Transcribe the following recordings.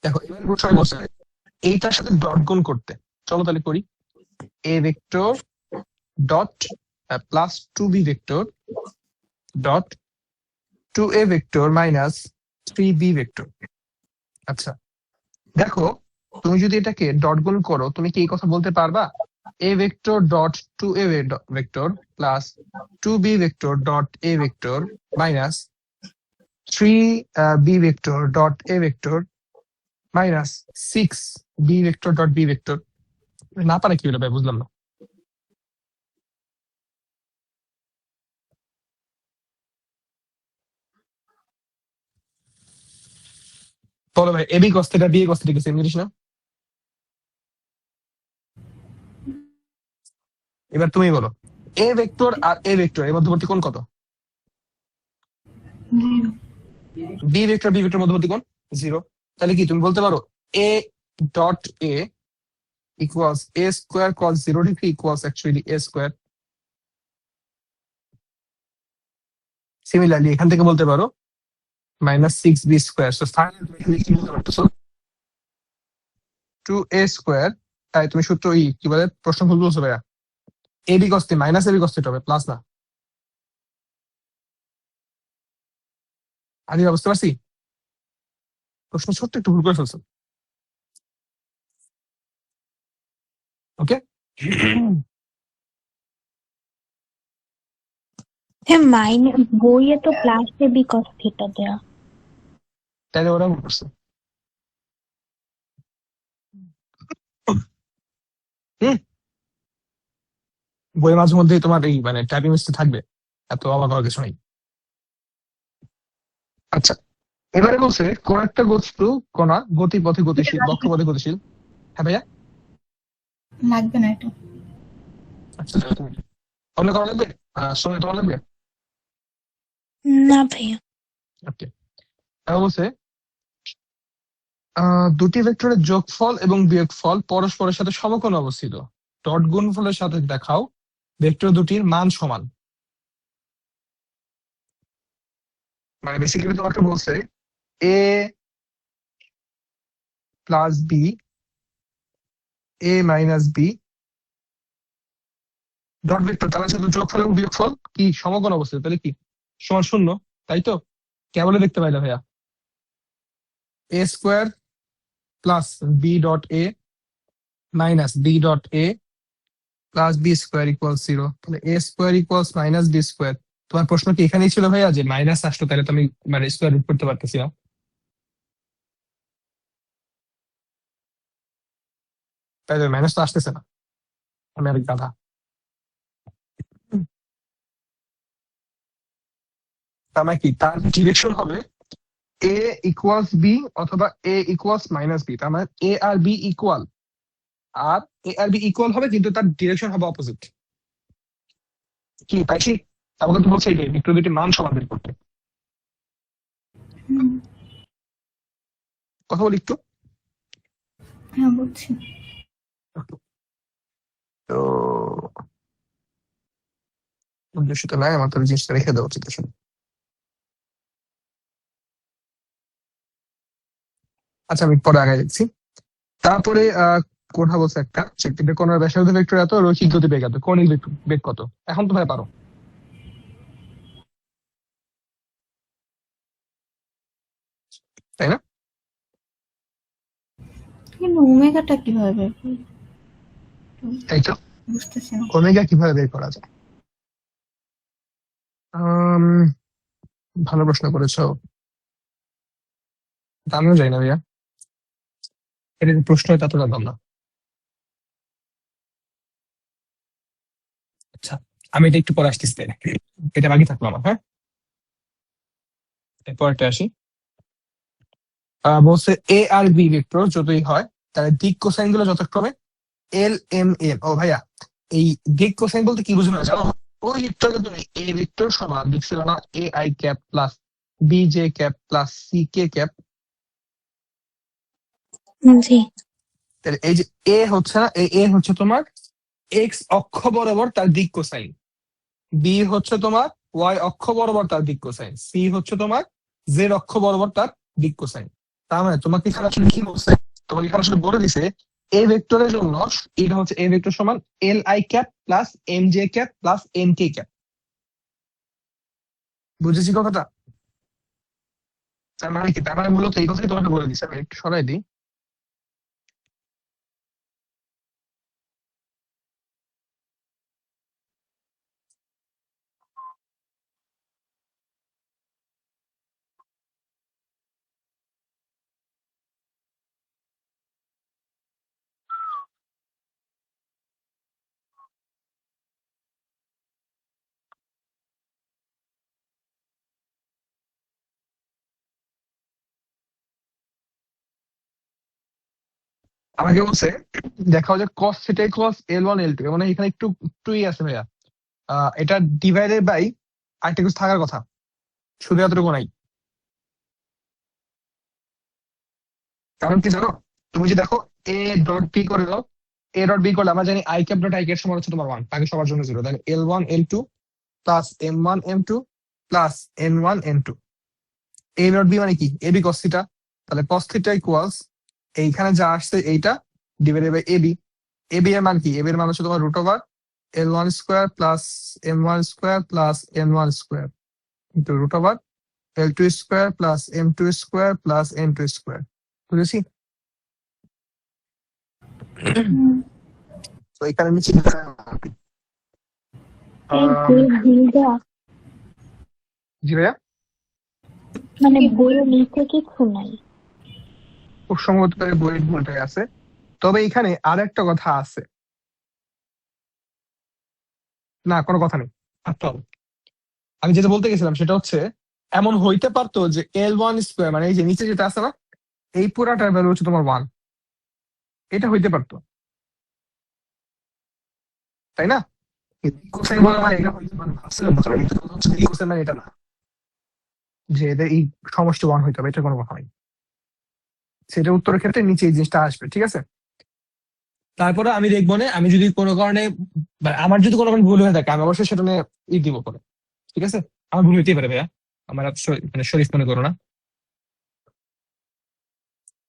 দেখো এবার প্রশ্ন বলছে এইটার সাথে ডট গুণ করতে। চলো তাহলে করি। এ vector dot plus 2b vector dot 2a vector minus 3b vector. আচ্ছা দেখো, তুমি যদি এটাকে ডট গুণ করো, তুমি কি এই কথা বলতে পারবা A vector dot 2a vector plus 2b vector dot a vector minus 3b vector dot a vector minus 6b vector dot b vector? না পারে কি হলো ভাই, বুঝলাম না। বলো ভাই, AB cos theta B cos theta কি সেম জিনিস না? এবার তুমি বলো এ ভেক্টর আর এ ভেক্টর এর মধ্যবর্তী কোণ কত? বি ভেক্টর বি ভেক্টর মধ্যবর্তী কোণ 0। তাহলে কি তুমি বলতে পারো এ ডট এ ইকুয়ালস এ square cos 0 degree equals actually এ স্কোয়ার। সিমিলারলি এখান থেকে বলতে পারো minus 6b square. So finally তুমি এখানে কি বলতে পারতেছো 2a স্কোয়ার। তাই তুমি সূত্র কি বলে প্রশ্ন ভুল বলছো ভাইয়া। AB cos theta minus AB cos theta হবে, প্লাস না। আমি বুঝতে পারছি, প্রশ্ন ছোট্ট একটু ভুল করে ফেলছো। ওকে হ্যাঁ, বইয়ে তো প্লাস এবি কস থিটা দেয়া। তাহলে ওরা ভুল করছে। বইয়ের মাঝে মধ্যেই তোমার এই মানে টাইপিং মিস্টেক থাকবে, এত অবাক হওয়ার কিছু নেই। আচ্ছা এবারে বলছে কোন একটা বস্তু কণা গতিপথে গতিশীল বক্ষপথে গতিশীল। হ্যাঁ ভাইয়া, লাগবে না এটা। আচ্ছা অন্য করা লাগবে, সময় তোমার লাগবে। না ভাইয়া। ওকে বলছে দুটি ভেক্টরের যোগফল এবং বিয়োগফল পরস্পরের সাথে সমকোণে অবস্থিত। ডট গুণফলের সাথে দেখাও ভেক্টর দুটির মান সমান। মানে বেসিক্যালি তোমাকে বলছে এ plus B A minus B dot vector তাদের সাথে যোগফল এবং বিয়োগফল কি সমকোণ অবস্থিত, তাহলে কি সমান 0, তাই তো? কেবলে দেখতে পাইলে ভাইয়া A square plus B dot A minus B dot A plus B square equal 0। তাহলে A square equals minus B square. তোমার প্রশ্ন কি এখানেই ছিল ভাইয়া যে মাইনাস আসতো, তাহলে তো আমি মানে স্কোয়ার রুট করতে পারতেছি না। তাই তো মাইনাস তো আসতেছে না, আমি আরেক গাধা। তার মানে কি তার ডিরেকশন হবে এ ইকুয়ালস বি অথবা এ ইকুয়ালস মাইনাস বি। তার মানে এ আর বি ইকুয়াল, আর এ আর বি ইকুয়াল হবে কিন্তু তার ডিরেকশন হবে অপোজিট। কি পাইছি? আমাকে তো বলছে এটাই ভেক্টর দুটির মান সমান বের করতে। কথা বলি একটু। হ্যাঁ বুঝছি। তো উদ্দেশ্যটা নাই আমার, তাহলে জিনিসটা রেখে দেওয়া উচিত আসলে। আচ্ছা আমি পরে আগে দেখছি। তারপরে কোনটা বলছে একটা একটি কোণের ব্যাসার্ধ ভেক্টর এত, রৈখিক গতিবেগ এত, কৌণিক বেগ কত? এখন তো ভাই পারো, তাই না? কিন্তু ওমেগাটা কিভাবে বের করব? তাই তো, বুঝতেছি না। ওমেগা কিভাবে বের করা যায়? আম, ভালো প্রশ্ন করেছো, আমিও যাই না ভাইয়া, এটা যে প্রশ্ন এটা তো জানতাম না। আচ্ছা আমি এটা একটু পরে আসতেছি, তাই না? এটা বাকি থাকলো আমার। হ্যাঁ এরপরটা আসি। বলছে এ আর বি ভেক্টর যতই হয় তাহলে দিক কোসাইন গুলো যথাক্রমে এল এম এন। ও ভাইয়া, এই দিক কোসাইন বলতে কি বুঝবে না জানো? ওই একটু তুমি এ ভেক্টর সমান লিখছিল না A I cap plus B J cap plus C K cap. জি। তাহলে এই যে এ হচ্ছে না, এ হচ্ছে তোমার এক্স অক্ষ বরাবর তার দিক কোসাইন, বি হচ্ছে তোমার ওয়াই অক্ষ বরাবর তার দিক কোসাইন, সি হচ্ছে তোমার জেড অক্ষ বরাবর তার দিক কোসাইন। তার মানে তোমাকে এখানে আসলে কি বলছে, তোমাকে এখানে আসলে বলে দিছে এ ভেক্টরের জন্য এটা হচ্ছে এ ভেক্টর সমান L I cap plus M J cap plus N K cap. বুঝেছি কথাটা? তার মানে কি, তার মানে মূলত এই কথাই তোমাকে বলে দিছে। আমি একটু সরাই দিই। আমাকে বলছে দেখাও যে cos theta equals L1 L2, মানে এখানে একটু একটুই আছে ভাইয়া। এটা ডিভাইডেড বাই আরেকটা কিছু থাকার কথা, শুধু এতটুকু নাই। কারণ কি জানো, তুমি যে দেখো এ ডট বি করে দাও, এ ডট বি করলে আমরা জানি I cap dot I cap সমান হচ্ছে তোমার 1, বাকি সবার জন্য 0। তাহলে L1 L2 plus M1 M2 plus N1 N2। A dot B মানে কি, এ বি cos থিটা। তাহলে cos থিটা ইকুয়ালস এইখানে যা আসছে এইটা ডিভাইডেড বাই এবি। এবি এর মান কি, এবি এর মান হচ্ছে তোমার root over L1 square plus M1 square plus N1 square into root over L2 square plus M2 square plus N2 square. বুঝেছি? তো এখানে নিচে এই বইয়ের বিলটা জি ভাইয়া, মানে বইয়ের নিচে কিছু নাই। খুব সম্ভবত বইয়ের ভুলটাই আছে। তবে এখানে আর একটা কথা আছে, না কোনো কথা নেই। আচ্ছা, আমি যেটা বলতে গেছিলাম সেটা হচ্ছে এমন হইতে পারতো যে L1 স্কোয়ার মানে এই যে নিচে যেটা আছে না, এই পুরাটার ভ্যালু হচ্ছে তোমার 1। এটা হইতে পারতো, তাই না? কোসাইন বলা মানে এটা হইতে পারে না। আসলে কথা এটা হচ্ছে কোসাইন মানে এটা না যে এদের এই সমষ্টি 1 হইতে হবে, এটা কোনো কথা নাই। সেটা উত্তরের ক্ষেত্রে নিচে এই জিনিসটা আসবে, ঠিক আছে? তারপরে আমি দেখবো না, আমি যদি কোনো কারণে আমার যদি কোনো কারণে ভুল হয়ে থাকে আমি অবশ্যই সেটা নিয়ে দিব করে, ঠিক আছে? আমার ভুল হইতেই পারে ভাইয়া, আমার মানে শরীফ মনে করো না,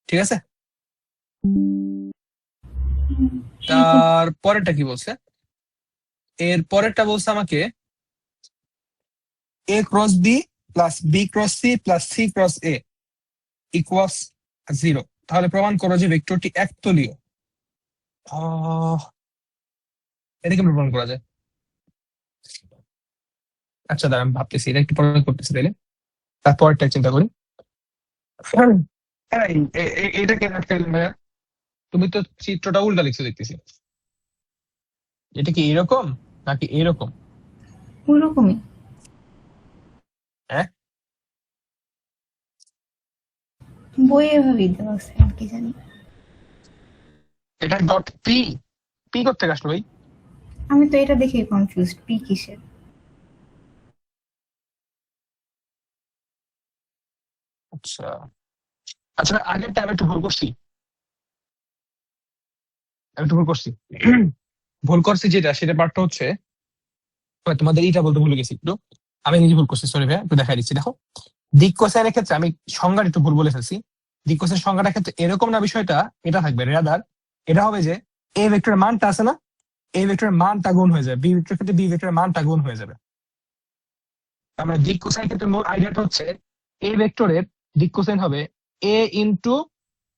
ঠিক আছে? তার পরেরটা কি বলছে, এর পরেরটা বলছে আমাকে A cross B plus B cross C plus C cross A equals 0। তাহলে প্রমাণ করো যে ভেক্টরটি একতলীয়। এটা কেমন প্রমাণ করা যায়? আচ্ছা দাঁড়া, আমি ভাবতেছি, এটা একটু পরে করতেছি তাইলে, তারপরটা চিন্তা করি। এটা কেন আটকাইলেন ভাইয়া? তুমি তো চিত্রটা উল্টা লিখছো দেখতেছি। এটা কি এরকম নাকি এরকম? ওরকমই হ্যাঁ, বইয়ে এভাবেই দেওয়া আছে, আর কি জানি। এটা ডট পি, পি করতে আসলো ভাই। আমি তো এটা দেখে কনফিউজড, পি কিসের। আচ্ছা আচ্ছা, আগের টাইম একটু ভুল করছি, আমি একটু ভুল করছি। ভুল করছি যেটা, সেটা পার্টটা হচ্ছে তোমাদের এইটা বলতে ভুলে গেছি একটু, আমি নিজে ভুল করছি, সরি ভাইয়া, একটু দেখাই দিচ্ছি। দেখো দিক কোসাইনের ক্ষেত্রে আমি সংজ্ঞাটা একটু ভুল বলে ফেলছি। দিক কোসাইন সংজ্ঞাটার ক্ষেত্রে এরকম না, বিষয়টা এটা থাকবে রেদার, এটা হবে যে এ ভেক্টরের মানটা আছে না, এ ভেক্টরের মানটা গুণ হয়ে যাবে বি ভেক্টরের ক্ষেত্রে, বি ভেক্টরের মানটা গুণ হয়ে যাবে। তার মানে দিক কোসাইন ক্ষেত্রে মূল আইডিয়াটা হচ্ছে এ ভেক্টরের দিক কোসাইন হবে এ ইন্টু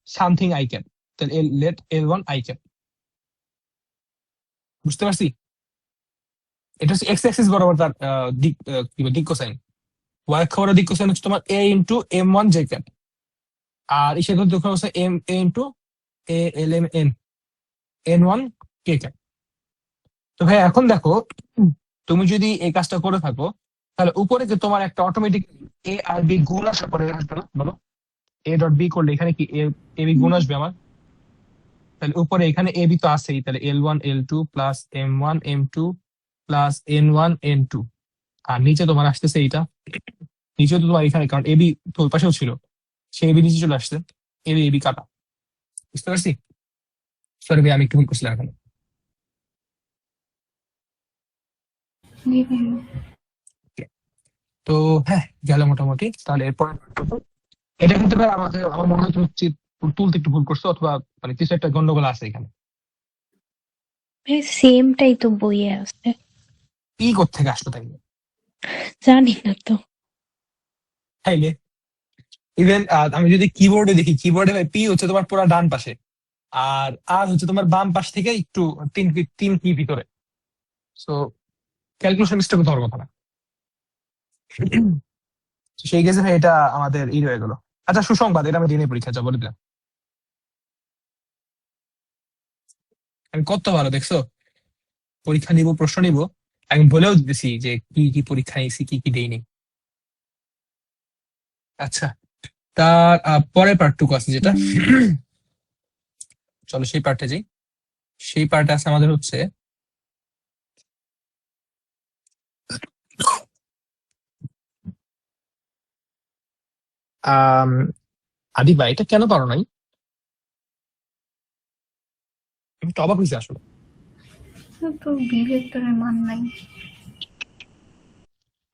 সামথিং আই ক্যাপ। তাহলে লেট L1 আই ক্যাপ। বুঝতে পারছি? এটা হচ্ছে এক্স অ্যাক্সিস বরাবর তার দিক, কি বলে, দিক কোসাইন। ওয়াই অক্ষ বরাবর দিক কোসাইন হচ্ছে তোমার এ ইন্টু M1 জে ক্যাপ। আর ইসের ক্ষেত্রে দুঃখ হচ্ছে M A into A L M N N1 K cap. তো ভাই এখন দেখো, তুমি যদি এই কাজটা করে থাকো তাহলে উপরে যে তোমার একটা অটোমেটিক এ আর বি গুণ আসার পরে আসবে না, বলো? এ ডট বি করলে এখানে কি এ বি গুণ আসবে আমার, তাহলে উপরে এখানে এ বি তো আছেই, তাহলে L1 L2 plus M1 M2 plus N1 N2। আর নিচে তোমার আসতেছে এইটা, নিচে তো তোমার এখানে, কারণ এবি তো ওই পাশেও ছিল, সে এবি নিচে চলে আসছে, এবি এবি কাটা। বুঝতে পারছি? সরি ভাই, আমি একটু ভুল করছিলাম এখানে। তো হ্যাঁ, গেল মোটামুটি। তাহলে এরপর এটা কিন্তু ভাই আমাকে আমার মনে হয় তুমি তুলতে একটু ভুল করছো, অথবা মানে কিছু একটা গন্ডগোল আছে এখানে। সেমটাই তো বইয়ে আছে। পি কোত্থেকে আসলো তাই? জানি না তো। তাইলে ইভেন আমি যদি কিবোর্ডে দেখি, কিবোর্ডে ভাই পি হচ্ছে তোমার পুরো ডান পাশে, আর আর হচ্ছে তোমার বাম পাশ থেকে একটু তিন কি ভিতরে। সো ক্যালকুলেশন মিস্টেক হওয়ার কথা না। তো সেই কেসে ভাই এটা আমাদের ই রয়ে গেল। আচ্ছা, সুসংবাদ, এটা আমি দিনে পরীক্ষা যা বলে দিলাম। আমি কত ভালো দেখছো, পরীক্ষা নিব, প্রশ্ন নিব, আমি বলেও দিতেছি যে কি কি পরীক্ষা নিয়েছি, কি কি দেইনি। আচ্ছা, তার পরের পার্টটুকু আছে যেটা, চলো সেই পার্টে যাই। সেই পার্টে আছে আমাদের হচ্ছে আম, আদিবা, এটা কেন পারো নাই? আমি তো অবাক হয়েছি আসলে। তো বি ভেক্টরের মান নাই।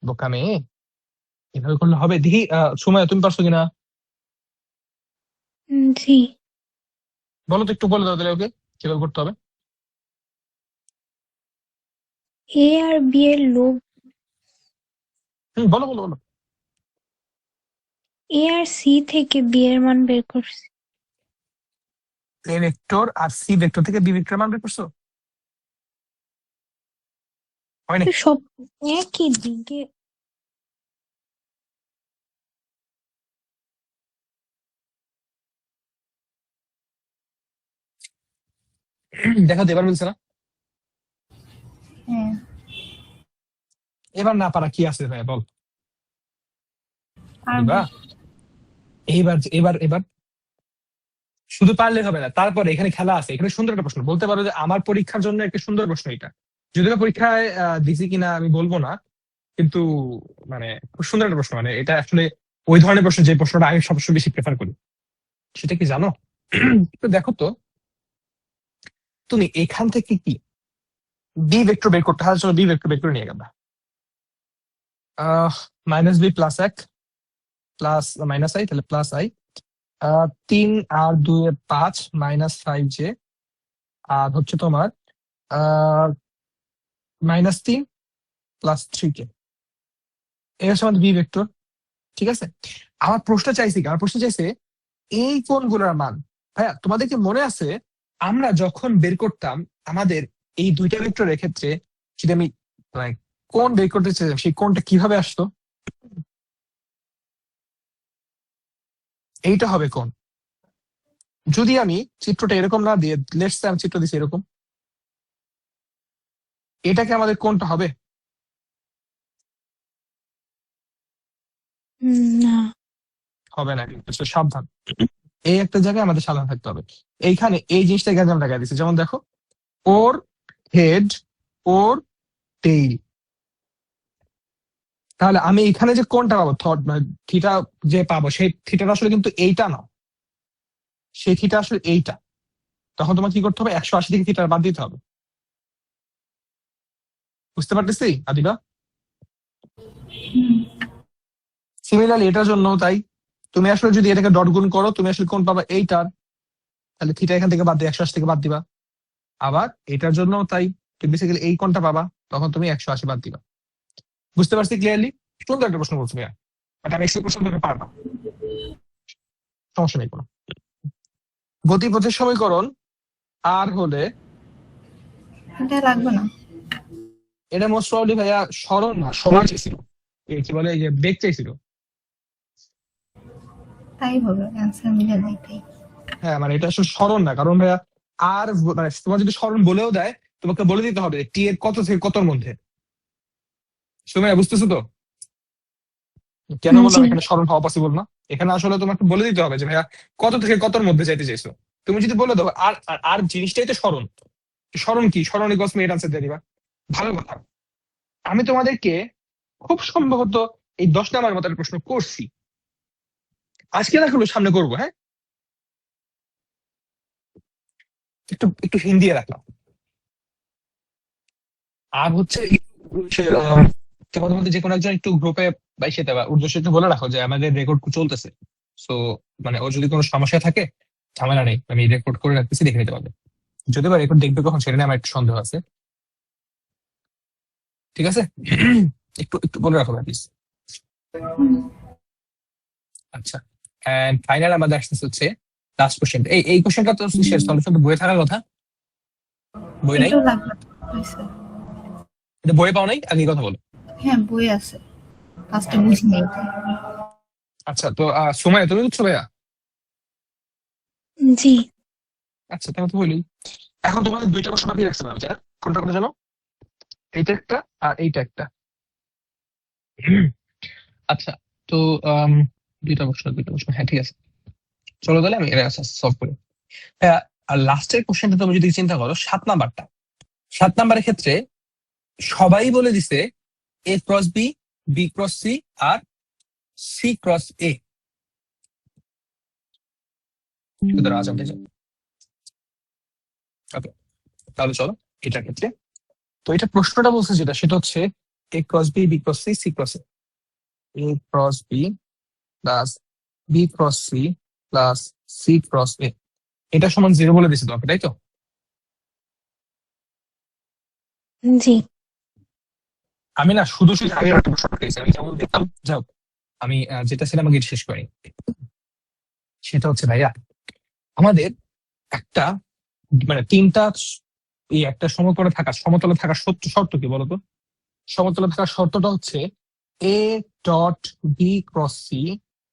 বোকা মেয়ে, এভাবে করলে হবে? দেখি সময় তুমি পারছো কিনা, জি। বলো তো, একটু বলে দাও তাহলে ওকে কিভাবে করতে হবে। এ আর বি এর লব, বলো বলো বলো। এ আর সি থেকে বি এর মান বের করছি। এ ভেক্টর আর সি ভেক্টর থেকে বি ভেক্টর মান বের করছো? হয় তো নাকি? সব একই দিকে। দেখো তো, এবার বলছে না? হ্যাঁ, এবার না পারা কি আছে ভাই, বল। পারবো। আদিবা, এইবার এবার এবার শুধু পারলে হবে না, তারপরে এখানে খেলা আছে, এখানে সুন্দর একটা প্রশ্ন বলতে পারো যে আমার পরীক্ষার জন্য একটা সুন্দর প্রশ্ন এটা। যদিও পরীক্ষায় দিছি কিনা আমি বলবো না, কিন্তু মানে খুব সুন্দর একটা প্রশ্ন, মানে এটা আসলে ওই ধরনের প্রশ্ন যে প্রশ্নটা আমি সবসময় বেশি প্রেফার করি। সেটা কি জানো? তো দেখো তো, তুমি এখান থেকে কি বি ভেক্টর বের করতে হয়, চলো বি ভেক্টর বের করে নিয়ে গেল। মাইনাস বি প্লাস এক প্লাস মাইনাস আই, তাহলে প্লাস আই, 3 আর 2 5 -5 জে, আর হচ্ছে তোমার -3 + 3 কে। এই হচ্ছে আমাদের বি ভেক্টর, ঠিক আছে। আমার প্রশ্ন চাইছি কি? আমার প্রশ্ন চাইছে এই কোণগুলোর মান। ভাইয়া, তোমাদের কি মনে আছে আমরা যখন বের করতাম আমাদের এই দুইটা ভেক্টরের ক্ষেত্রে, যদি আমি মানে কোণ বের করতে চাইতাম, সেই কোণটা কিভাবে আসতো? এইটা হবে কোণ। যদি আমি চিত্রটা এরকম না দিয়ে, লেটস সে আমি চিত্র দিচ্ছি এরকম, এটাকে আমাদের কোণটা হবে? না। হবে না কিন্তু, so সাবধান। এই একটা জায়গায় আমাদের সাবধান থাকতে হবে। এইখানে এই জিনিসটা গ্যাজাম লাগাই দিচ্ছে, যেমন দেখো, ওর হেড, ওর টেইল। তাহলে আমি এখানে যে কোণটা পাবো, থিটা যে পাবো, সেই থিটাটা আসলে কিন্তু এইটা না, সেই থিটা আসলে এইটা। তখন তোমার কি করতে হবে? 180 থেকে থিটা বাদ দিতে হবে। বুঝতে পারতেছি আদিবা? হুম, সিমিলারলি এটার জন্য তাই। তুমি আসলে যদি এটাকে ডট গুণ করো, তুমি আসলে কোণ পাবা এইটার, তাহলে থিটা এখান থেকে বাদ দিয়ে 180 থেকে বাদ দিবা। আবার এটার জন্য তাই, তুমি বেসিক্যালি এই কোণটা পাবা, তখন তুমি 180 বাদ দিবা। বুঝতে পারছি ক্লিয়ারলি? সুন্দর একটা প্রশ্ন করছো ভাইয়া, বাট আমি এক্সেল প্রশ্ন তুমি পারবা, সমস্যা নেই কোনো। গতিপথের সমীকরণ আর হলে, এটা লাগবে না। এটা মোস্ট প্রবাবলি ভাইয়া সরণ না, সময় চাইছিল, এই কি বলে, এই যে বেগ চাইছিল। তাই হবে, অ্যান্সার মিলে নাই তাই। হ্যাঁ, মানে এটা আসলে সরণ না, কারণ ভাইয়া আর মানে তোমার যদি সরণ বলেও দেয়, তোমাকে বলে দিতে হবে টি এর কত থেকে কতর মধ্যে। সময় বুঝতেছো তো কেন বললাম জি। এখানে সরণ হওয়া পসিবল না? এখানে আসলে তোমাকে বলে দিতে হবে যে ভাইয়া কত থেকে কতর মধ্যে চাইতে চাইছো। তুমি যদি বলে দাও আর আর আর জিনিসটাই তো সরণ, সরণ কি, সরণ ইকুয়ালস এর আনসার দিয়ে দিবা। ভালো কথা। আমি তোমাদেরকে খুব সম্ভবত এই 10 নাম্বার মতো একটা প্রশ্ন করছি, আজকে না করবো, সামনে করবো, হ্যাঁ। একটু একটু হিন্দি রাখলাম। আর হচ্ছে তোমাদের মধ্যে যে কোনো একজন একটু গ্রুপে বা সেটা বা উদ্দেশ্য একটু বলে রাখো যে আমাদের রেকর্ড চলতেছে, সো মানে ওর যদি কোনো সমস্যা থাকে ঝামেলা নেই, আমি রেকর্ড করে রাখতেছি, দেখে নিতে পারবে। যদিও বা রেকর্ড দেখবে কখন সেটা নিয়ে আমার একটু সন্দেহ আছে। ঠিক আছে? একটু একটু বলে রাখো প্লিজ। আচ্ছা, এন্ড ফাইনাল আমাদের আসতেছে হচ্ছে লাস্ট কোশ্চেন। এই কোশ্চেনটা তো শেষ, সলিউশন তো বইয়ে থাকার কথা। বই নাই? একটু লাগবে হয়েছে। এটা বইয়ে পাও নাই? আগে এই কথা বলো। হ্যাঁ বই আছে, কাজটা বুঝি নেই তাই। আচ্ছা, তো সুমাইয়া তুমি বুঝছো ভাইয়া? জি। আচ্ছা, তাহলে তো হইলোই। এখন তোমাদের দুইটা প্রশ্ন বাকি রাখছে না, যারা কোনটা কোনটা জানো? এইটা একটা আর এইটা একটা। আচ্ছা, তো আম, দুইটা প্রশ্ন, হ্যাঁ ঠিক আছে। চলো তাহলে আমি এটা সলভ করি। ভাইয়া, আর লাস্টের কোশ্চেনটা তুমি যদি চিন্তা করো, 7 নাম্বারটা, 7 নাম্বারের ক্ষেত্রে সবাই বলে দিছে A cross B, B cross C আর সি ক্রস এ। ওকে, তাহলে চলো এটার ক্ষেত্রে। তো এটা প্রশ্নটা বলছে যেটা, সেটা হচ্ছে A cross B, B cross C, C cross A. A cross B plus B cross C plus C cross A, এটা সমান 0 বলে দিছে তোমাকে, তাই তো? জি। আমি না শুধু শুধু আমি একটা প্রশ্ন পেয়েছি, আমি যেমন দেখতাম। যাও, আমি যেটা ছিল আমাকে শেষ করি। সেটা হচ্ছে ভাইয়া, আমাদের একটা মানে তিনটা এই একটা সমতলে থাকা সত্য শর্ত কি বলতো? সমতলে থাকার শর্তটা হচ্ছে A dot B cross C,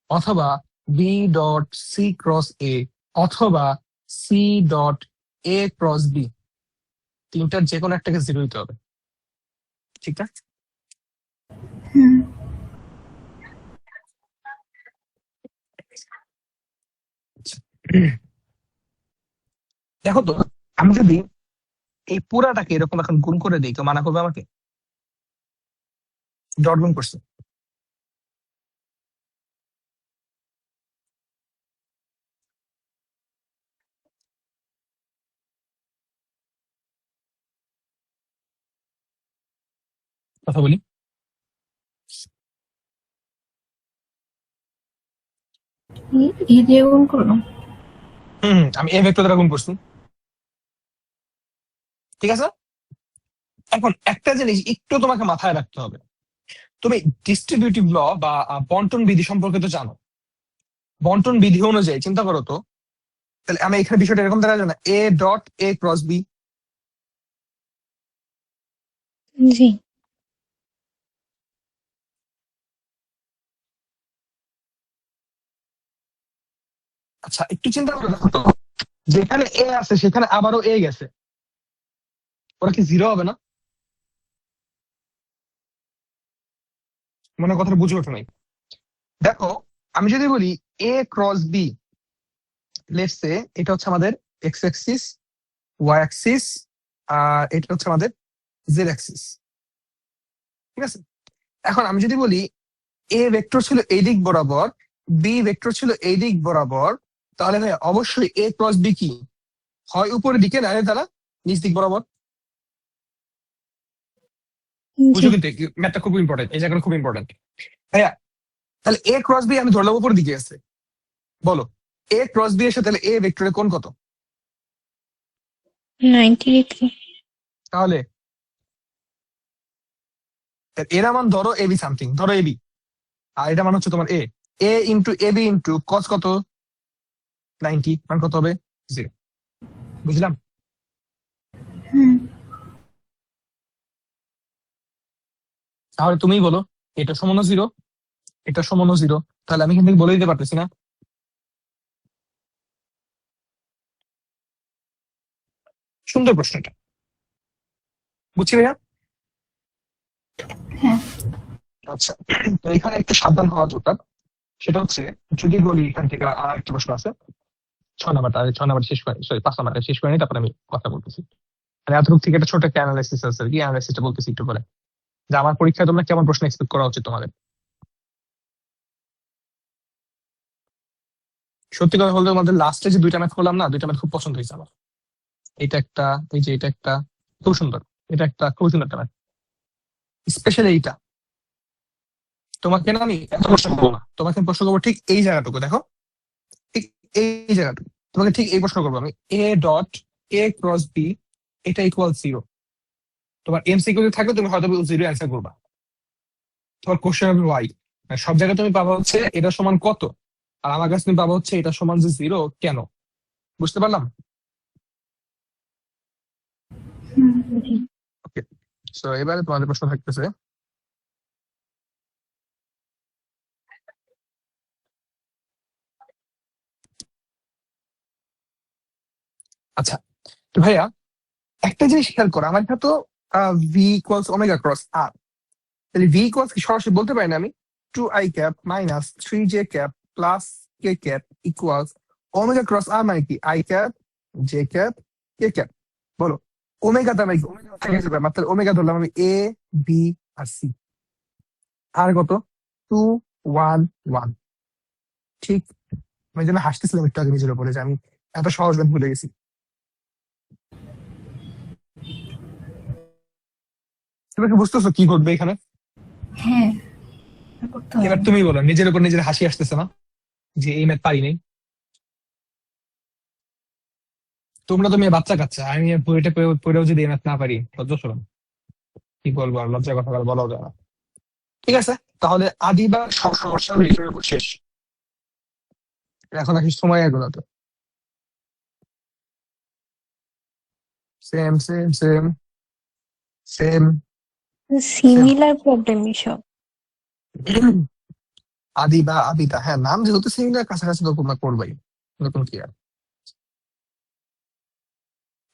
অথবা B dot C cross A, অথবা C dot A cross B. তিনটার যে কোনো একটাকে 0 দিতে হবে, ঠিক না? হুম। দেখো তো, আমি যদি এই পুরাটাকে এরকম এখন গুণ করে দিই, কেউ মানা করবে আমাকে? ডট গুণ করছে। কথা বলি। এ দিয়ে গুণ করো। আমি এ ভেক্টর দ্বারা গুণ করছি, ঠিক আছে? এখন একটা জিনিস একটু তোমাকে মাথায় রাখতে হবে। তুমি ডিস্ট্রিবিউটিভ ল বা বন্টন বিধি সম্পর্কে তো জানো। বন্টন বিধি অনুযায়ী চিন্তা করো তো, তাহলে আমি এখানে বিষয়টা এরকম দেখা যায় না, A dot A cross B. জি। আচ্ছা, একটু চিন্তা করে দেখো তো, যেখানে এ আছে সেখানে আবারও এ গেছে, ওরা কি 0 হবে না? মনে হয় কথাটা বুঝে ওঠো নাই। দেখো, আমি যদি বলি এ ক্রস বি, লেটস সে এটা হচ্ছে আমাদের এক্স অ্যাক্সিস, ওয়াই অ্যাক্সিস, আর এটা হচ্ছে আমাদের জেড অ্যাক্সিস, ঠিক আছে? এখন আমি যদি বলি এ ভেক্টর ছিল এই দিক বরাবর, বি ভেক্টর ছিল এই দিক বরাবর, তাহলে ভাই অবশ্যই এ ক্রস বি কি হয় উপরের দিকে, না তারা নিচ দিক বরাবর। জি। বুঝো কিন্তু, ম্যাথটা খুব ইম্পর্টেন্ট, এই জায়গাটা খুব ইম্পর্টেন্ট। ভাইয়া, তাহলে এ ক্রস বি আমি ধরলাম উপরের দিকে আছে, বলো এ ক্রস বি এর সাথে তাহলে এ ভেক্টরের কোণ কত? 90 ডিগ্রি। তাহলে এরা মান ধরো এবি সামথিং, ধরো এবি, আর এটা মান হচ্ছে তোমার এ। এ ইন্টু এবি ইন্টু কস কত? 90, মান কত হবে? 0। বুঝলাম? হুম। তাহলে তুমিই বলো, এটা সমান 0, এটা সমান 0, তাহলে আমি এখান থেকে বলে দিতে পারতেছি না? সুন্দর প্রশ্নটা, বুঝছি ভাইয়া। হ্যাঁ। আচ্ছা, তো এখানে একটু সাবধান হওয়া দরকার। সেটা হচ্ছে, যদি বলি এখান থেকে আর একটা প্রশ্ন আছে, 6 নাম্বারটা, 6 নাম্বার শেষ করে, সরি 5 নাম্বারটা শেষ করে নিই, তারপরে আমি কথা বলতেছি। মানে এতটুকু থেকে একটা ছোট একটা অ্যানালাইসিস আছে আর কি, অ্যানালাইসিসটা বলতেছি একটু পরে, যে আমার পরীক্ষায় তোমরা কেমন প্রশ্ন এক্সপেক্ট করা উচিত তোমাদের। সত্যি কথা বলতে তোমাদের লাস্টে যে দুইটা ম্যাথ করলাম না, দুইটা ম্যাথ খুব পছন্দ হয়েছে আমার। এটা একটা, এই যে এটা একটা খুব সুন্দর, এটা একটা খুব সুন্দর একটা ম্যাথ, স্পেশালি এইটা। তোমাকে না আমি এত প্রশ্ন করবো না, তোমাকে আমি প্রশ্ন করবো ঠিক এই জায়গাটুকু, দেখো এই জায়গাটা তোমাকে ঠিক এই প্রশ্ন করবো আমি, A dot A cross B এটা ইকুয়াল 0। তোমার এমসিকিউ থাকলে তুমি হয়তো 0 অ্যান্সার করবা। তোমার কোশ্চেন হবে ওয়াই, সব জায়গায় তুমি পাবা হচ্ছে এটা সমান কত, আর আমার কাছে তুমি পাবা হচ্ছে এটা সমান যে 0 কেন। বুঝতে পারলাম? জি। ওকে, সো এবারে তোমাদের প্রশ্ন থাকতেছে, আচ্ছা তো ভাইয়া একটা জিনিস খেয়াল করো, আমার এখানে তো ভি ইকুয়ালস ওমেগা ক্রস আর, তাহলে ভি ইকুয়ালস কি সরাসরি বলতে পারি না আমি 2i cap minus 3j cap plus K cap equals omega cross R, মানে কি I cap J cap K cap. বলো ওমেগা দাম কি ওমেগা থাকে যাবে, মাত্র ওমেগা ধরলাম আমি এ বি আর সি, আর কত 2 1 1। ঠিক, আমি যেন হাসতেছিলাম একটু আগে নিজের উপরে যে আমি এত সহজ ম্যাথ ভুলে গেছি। তুমি কি বুঝতেছো কি ঘটবে এখানে? হ্যাঁ, করতে হবে। এবার তুমি বলো, নিজের উপর নিজের হাসি আসতেছে না যে এই ম্যাথ পারি নাই? তোমরা তো মেয়ে বাচ্চা কাচ্চা, আমি বইটা পড়েও যদি এই ম্যাথ না পারি লজ্জা শরম, কি বলবো আর, লজ্জার কথা বলাও যায় না। ঠিক আছে, তাহলে আদি বা সব সমস্যা লিখে শেষ। এখন আসি সময় এগুলোতে, same same same same same. Similar problem এসব। আদি বা আদিতা, হ্যাঁ নাম যেহেতু সিমিলার কাছাকাছি তো তোমরা করবাই, নতুন কি আর।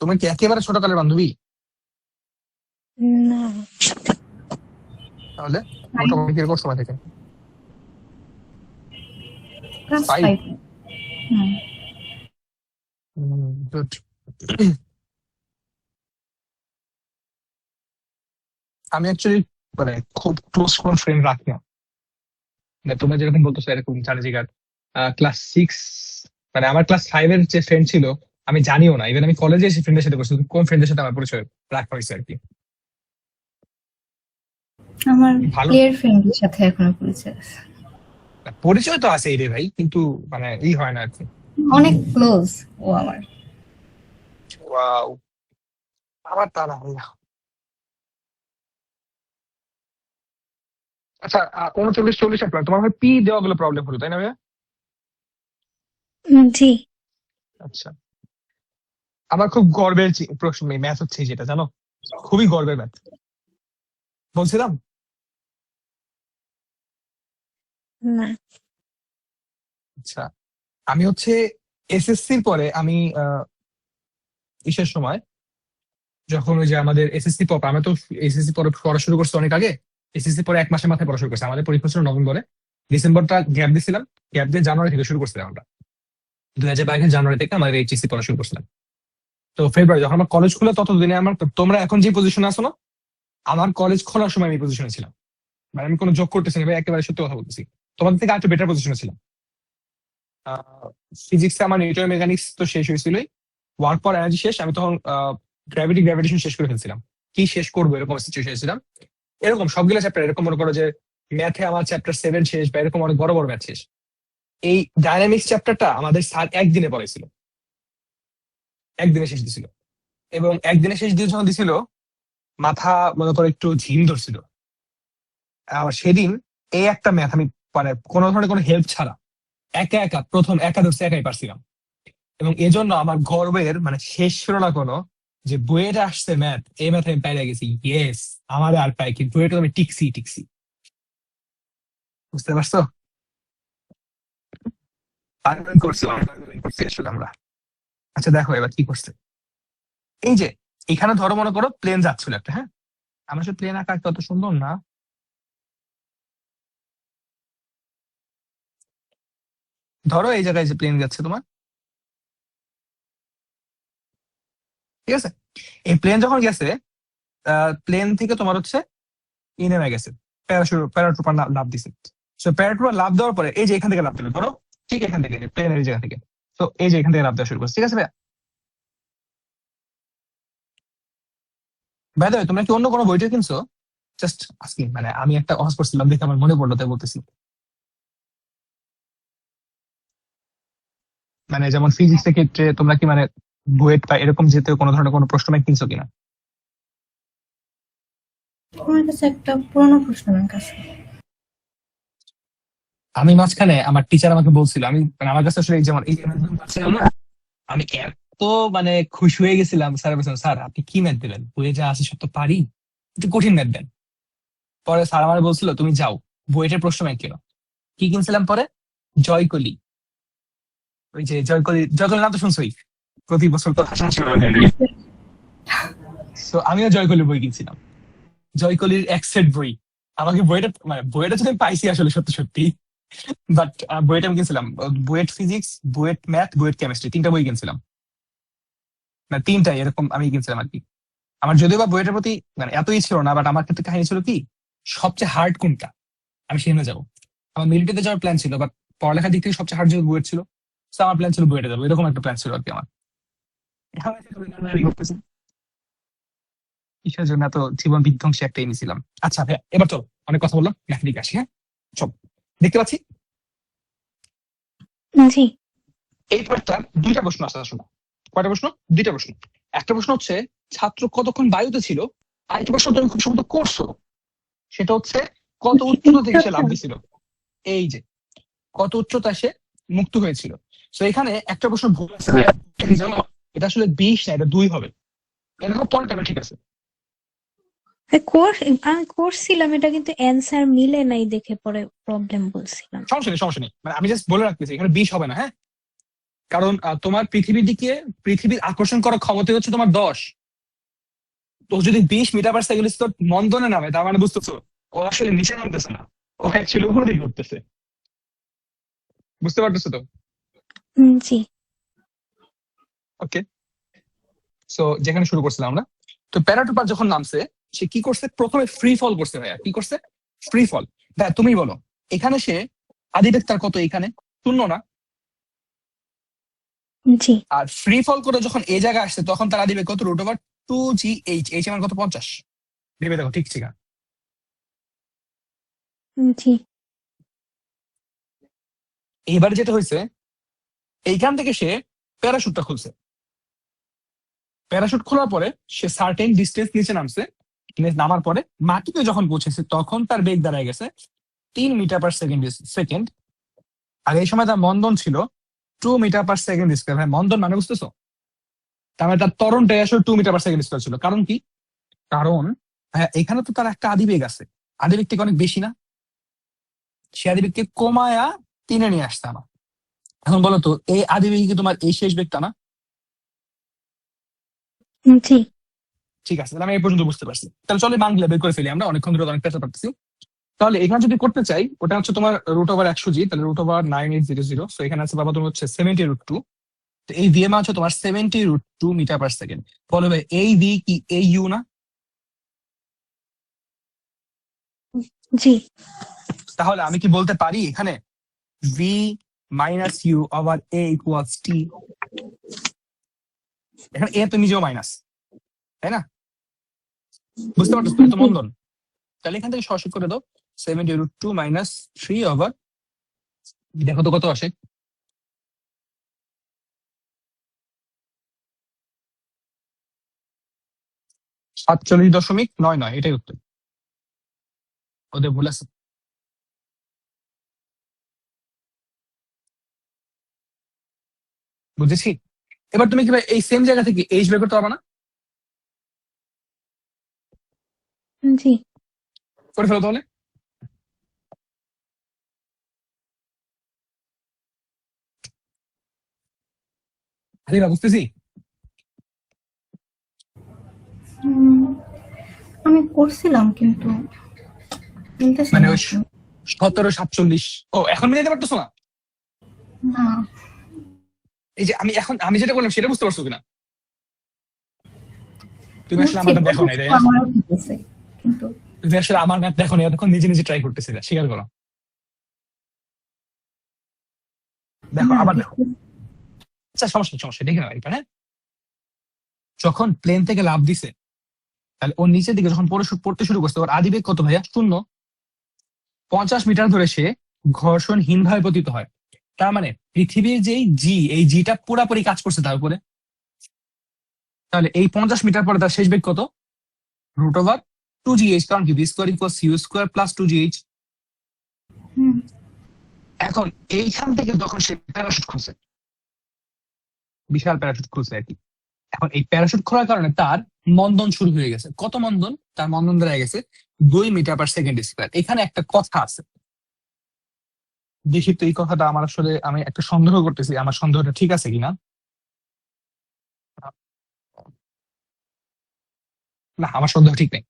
তুমি কি একেবারে ছোটকালের বান্ধবী? না, তাহলে মোটামুটি কিরকম সময় থেকে? ক্লাস 5। 5। হুম। গুড। আমি অ্যাকচুয়ালি মানে খুব ক্লোজ কোন ফ্রেন্ড রাখি না, মানে তোমরা যেরকম বলতেছো এরকম জানি জিগার ক্লাস 6, মানে আমার ক্লাস 5 এর যে ফ্রেন্ড ছিল আমি জানিও না, ইভেন আমি কলেজে এসে ফ্রেন্ডের সাথে করছি, কোন ফ্রেন্ডের সাথে আমার পরিচয় রাখা হয়েছে আর কি। আমার ভালো প্লেয়ার ফ্রেন্ডের সাথে এখনো পরিচয় আছে। পরিচয় তো আছে রে ভাই, কিন্তু মানে হয় না আর কি। অনেক ক্লোজ ও আমার। ওয়াও, আবার তা না ভাইয়া। আচ্ছা 39 40 আপনার তোমার হয় পি দেওয়া গুলো প্রবলেম হলো তাই না ভাইয়া? জি। আচ্ছা, আমার খুব গর্বের প্রশ্ন ম্যাথ হচ্ছে যেটা জানো, খুবই গর্বের ম্যাথ বলছিলাম। না। আচ্ছা, আমি হচ্ছে এসএসসির পরে আমি ইসের সময়, যখন ওই যে আমাদের এসএসসি পর, আমি তো এসএসসি পরে পড়া শুরু করছি অনেক আগে, এসএসসি পরে 1 মাসের মাথায় পড়া শুরু করছি, আমাদের পরীক্ষা ছিল নভেম্বরে, ডিসেম্বরটা গ্যাপ দিয়েছিলাম, গ্যাপ দিয়ে জানুয়ারি থেকে শুরু করছিলাম আমরা, 2022 জানুয়ারি থেকে আমাদের এইচএসসি পড়া শুরু করছিলাম। তো ফেব্রুয়ারি যখন আমার কলেজ খুলে ততদিনে আমার, তোমরা এখন যে পজিশনে আছো না, আমার কলেজ খোলার সময় আমি পজিশনে ছিলাম, মানে আমি কোনো যোগ করতেছি না ভাই, একেবারে সত্যি কথা বলতেছি, তোমাদের থেকে আরেকটু বেটার পজিশনে ছিলাম। ফিজিক্সে আমার নিউটন মেকানিক্স তো শেষ হয়েছিলই, ওয়ার্ক পর এনার্জি শেষ, আমি তখন গ্র্যাভিটেশন শেষ করে ফেলছিলাম, কি শেষ করবো এরকম সিচুয়েশন ছিলাম। এরকম সবগুলো চ্যাপ্টার, এরকম মনে করো যে ম্যাথে আমার চ্যাপ্টার 7 শেষ, বা এরকম অনেক বড় বড় ম্যাথ শেষ। এই ডায়নামিক্স চ্যাপ্টারটা আমাদের স্যার একদিনে পড়াইছিল, একদিনে শেষ দিছিল, এবং একদিনে শেষ দিয়ে যখন দিছিল মাথা মনে করো একটু ঝিম ধরছিল। আর সেদিন এই একটা ম্যাথ আমি মানে কোনো ধরনের কোনো হেল্প ছাড়া একা একা প্রথম একা ধরছে, একাই পারছিলাম, এবং এজন্য আমার গর্বের মানে শেষ ছিল না কোনো, যে বইয়েটা আসছে ম্যাথ, এই ম্যাথ আমি পাইরে গেছি, ইয়েস আমার আর পাই, কিন্তু বইয়েটা আমি টিকছি টিকছি। বুঝতে পারছো? আন্দোলন করছি, অনেক আন্দোলন করছি আসলে আমরা। আচ্ছা দেখো এবার কি করছে, এই যে এখানে ধরো মনে করো প্লেন যাচ্ছিল একটা, হ্যাঁ আমার সাথে প্লেন আঁকা কত সুন্দর না, ধরো এই জায়গায় যে প্লেন যাচ্ছে তোমার, ঠিক আছে, এই প্লেন যখন গেছে, প্লেন থেকে তোমার হচ্ছে নেমে গেছে, প্যারাট্রুপার লাভ দিছে। সো প্যারাট্রুপার লাভ দেওয়ার পরে এই যে এখান থেকে লাভ দিল, ধরো ঠিক এখান থেকে প্লেনের এই জায়গা থেকে, তো এই যে এখান থেকে লাভ দেওয়া শুরু করছে, ঠিক আছে ভাইয়া? ভাই তোমরা কি অন্য কোনো বইটা কিনছো? জাস্ট আজকে মানে আমি একটা অহস করছিলাম দেখে আমার মনে পড়লো তাই বলতেছি। মানে যেমন ফিজিক্স এর ক্ষেত্রে তোমরা কি মানে বুয়েট বা এরকম যেতে কোনো ধরনের কোনো প্রশ্ন ব্যাংক কিনছো কিনা? আমার কাছে একটা পুরোনো প্রশ্ন ব্যাংক আছে। আমি মাঝখানে আমার টিচার আমাকে বলছিল, আমি মানে আমার কাছে আসলে এই যেমন এই Amazon পাচ্ছিলাম না, আমি এত মানে খুশি হয়ে গেছিলাম। স্যার বলছিলাম, স্যার আপনি কি ম্যাথ দিলেন, বইয়ে যা আছে সব তো পারি, একটু কঠিন ম্যাথ দেন। পরে স্যার আমার বলছিল তুমি যাও বুয়েটের প্রশ্ন ব্যাংক কিনো। কি কিনছিলাম পরে? জয়কলি। ওই যে জয়কলি, জয়কলি নাম তো শুনছোই, প্রতি বছর তো হাসাহাসি করে। তো আমিও জয়কলির বই কিনছিলাম, জয়কলির এক সেট বই। আমাকে বইটা মানে বইটা যদি আমি পাইছি আসলে সত্যি সত্যি, বাট বইটা আমি কিনছিলাম, BUET physics, BUET math, BUET chemistry, তিনটা বই কিনছিলাম। না তিনটাই এরকম আমি কিনছিলাম আর কি। আমার যদিও বা বইটার প্রতি মানে এতই ছিল না, বাট আমার ক্ষেত্রে কাহিনী ছিল কি, সবচেয়ে হার্ড কোনটা আমি সেখানে যাবো। আমার মিলিটারিতে যাওয়ার প্ল্যান ছিল, বাট পড়ালেখার দিক থেকে সবচেয়ে হার্ড যেহেতু বুয়েট ছিল, তো আমার প্ল্যান ছিল বুয়েটে যাবো, এরকম একটা প্ল্যান ছিল আর কি আমার। কিসের জন্য এত জীবন বিধ্বংসী একটা এনেছিলাম। আচ্ছা ভাইয়া, এবার চলো অনেক কথা বললাম, লেখা দিকে আসি। হ্যাঁ চল, দেখতে পাচ্ছি জি। এই পার্টটা দুইটা প্রশ্ন আছে আসলে। কয়টা প্রশ্ন? দুইটা প্রশ্ন। একটা প্রশ্ন হচ্ছে ছাত্র কতক্ষণ বায়ুতে ছিল, আর একটা প্রশ্ন তুমি খুব সম্ভবত করছো, সেটা হচ্ছে কত উচ্চতা থেকে সে লাফ দিছিল। এই যে কত উচ্চতা সে মুক্ত হয়েছিল। তো এখানে একটা প্রশ্ন ভুল আছে, কি জানো? এটা আসলে 20 না, এটা 2 হবে। এরকম পয়েন্ট ঠিক আছে। কোর্স আমি করছিলাম এটা, কিন্তু অ্যান্সার মিলে নাই দেখে পরে প্রবলেম বলছিলাম। সমস্যা নেই, সমস্যা নেই, মানে আমি জাস্ট বলে রাখতেছি এখানে 20 হবে না। হ্যাঁ, কারণ তোমার পৃথিবীর দিকে পৃথিবীর আকর্ষণ করার ক্ষমতা হচ্ছে তোমার 10। তো যদি 20 মিটার/সেকেন্ড মন্দনে নামে, তার মানে বুঝতেছো ও আসলে নিচে নামতেছে না, ও অ্যাকচুয়ালি উপরে দিকে উঠতেছে। বুঝতে পারতেছো তো? জি। ওকে, সো যেখানে শুরু করছিলাম আমরা, তো প্যারাটুপার যখন নামছে, সে কি করছে? প্রথমে ফ্রি ফল করছে। ভাইয়া কি করছে? Free fall. ভাইয়া তুমি বলো, এখানে সে আদিবেগ তার কত? এখানে 0 না? জি। আর ফ্রি ফল করে যখন এই জায়গায় আসছে, তখন তার আদিবেগ কত? √2gh। এইচ আমার কত? 50। ভেবে দেখো ঠিক ঠিক। জি। এইবার যেটা হয়েছে, এইখান থেকে সে প্যারাশুটটা খুলছে। প্যারাশুট খোলার পরে সে সার্টেন ডিস্টেন্স নিচে নামছে। নামার পরে মাটিতে যখন পৌঁছেছে, তখন তার বেগ দাঁড়ায় গেছে 3 মিটার/সেকেন্ড। আর এই সময় তার মন্দন ছিল 2 মিটার/সেকেন্ড স্কোয়ার। ভাই মন্দন মানে বুঝতেছো? তার মানে তার ত্বরণটাই আসলে 2 মিটার/সেকেন্ড স্কোয়ার ছিল। কারণ কি? কারণ এখানে তো তার একটা আদিবেগ আছে, আদিবেগ থেকে অনেক বেশি না? সে আদিবেগকে কমায়া 3-এ নিয়ে আসছে আমার। এখন বলো তো, এই আদিবেগ কি তোমার এই শেষ বেগটা না? জি। ঠিক আছে, তাহলে আমি এই পর্যন্ত বুঝতে পারছি। তাহলে চলো বাংলা বের করে ফেলি, আমরা অনেকক্ষণ ধরে অনেক পেঁচা পারতেছি। তাহলে এখানে যদি করতে চাই, ওটা হচ্ছে তোমার √100g, তাহলে √9800। তো এখানে আছে বাবা তোমার হচ্ছে 70√2। তো এই ভি এম হচ্ছে তোমার 70√2 মিটার/সেকেন্ড। বলো ভাই, এই ভি কি এই ইউ না? জি। তাহলে আমি কি বলতে পারি এখানে V minus U over A equals T? এখানে এ তো নিজেও মাইনাস, তাই না? বুঝতে পারছো তো? মন্দন। তাহলে এখান থেকে সরাসরি করে দাও, 70√2 মাইনাস 3 ওভার, দেখো তো কত আসে। 47.99, এটাই উত্তর। ওদের ভুল আছে। বুঝেছি। এবার তুমি কি ভাই এই সেম জায়গা থেকে এইচ বের করতে পারবা না? জি। করে ফেলো তাহলে। আরে বা বুঝতেছি। উম, আমি করছিলাম কিন্তু মিলতেছে মানে না ওই এখন। 1747। ও এখন মিলাইতে পারতেছো না? না, এই যে আমি যেটা বললাম সেটা বুঝতে পারছো কিনা? তুমি আসলে বুঝছি, আমারটা দেখো নাই, তাই বুঝেছি, না? আমারও মিলতেছে কিন্তু। তুমি আসলে আমার ম্যাথ দেখো নাই, এতক্ষণ নিজে নিজে ট্রাই করতেছিলে, স্বীকার করো। দেখো না, আবার দেখো। দেখি। আচ্ছা সমস্যা নেই, সমস্যা নেই, দেখে নাও একবার। হ্যাঁ, যখন প্লেন থেকে লাফ দিছে, তাহলে ওর নিচের দিকে যখন পড়তে শুরু করছে, ওর আদিবেগ কত ভাইয়া? 0। 50 মিটার ধরে সে ঘর্ষণহীন ভাবে পতিত হয়। তার মানে পৃথিবীর যেই জি, এই জিটা পুরাপুরি কাজ করছে তার উপরে। তাহলে এই 50 মিটার পরে তার শেষ বেগ কত? √2gh, কারণ কি v square equals u square plus 2gh। হুম এখন এইখান থেকে যখন সে প্যারাশুট খুলছে, বিশাল প্যারাশুট খুলছে আর কি, এখন এই প্যারাশুট খোলার কারণে তার মন্দন শুরু হয়ে গেছে। কত মন্দন? তার মন্দন দাঁড়িয়ে গেছে 2 মিটার/সেকেন্ড স্কোয়ার। এখানে একটা কথা আছে, দেখি তো এই কথাটা আমার আসলে, আমি একটা সন্দেহ করতেছি, আমার সন্দেহটা ঠিক আছে কিনা। না, আমার সন্দেহ ঠিক নেই।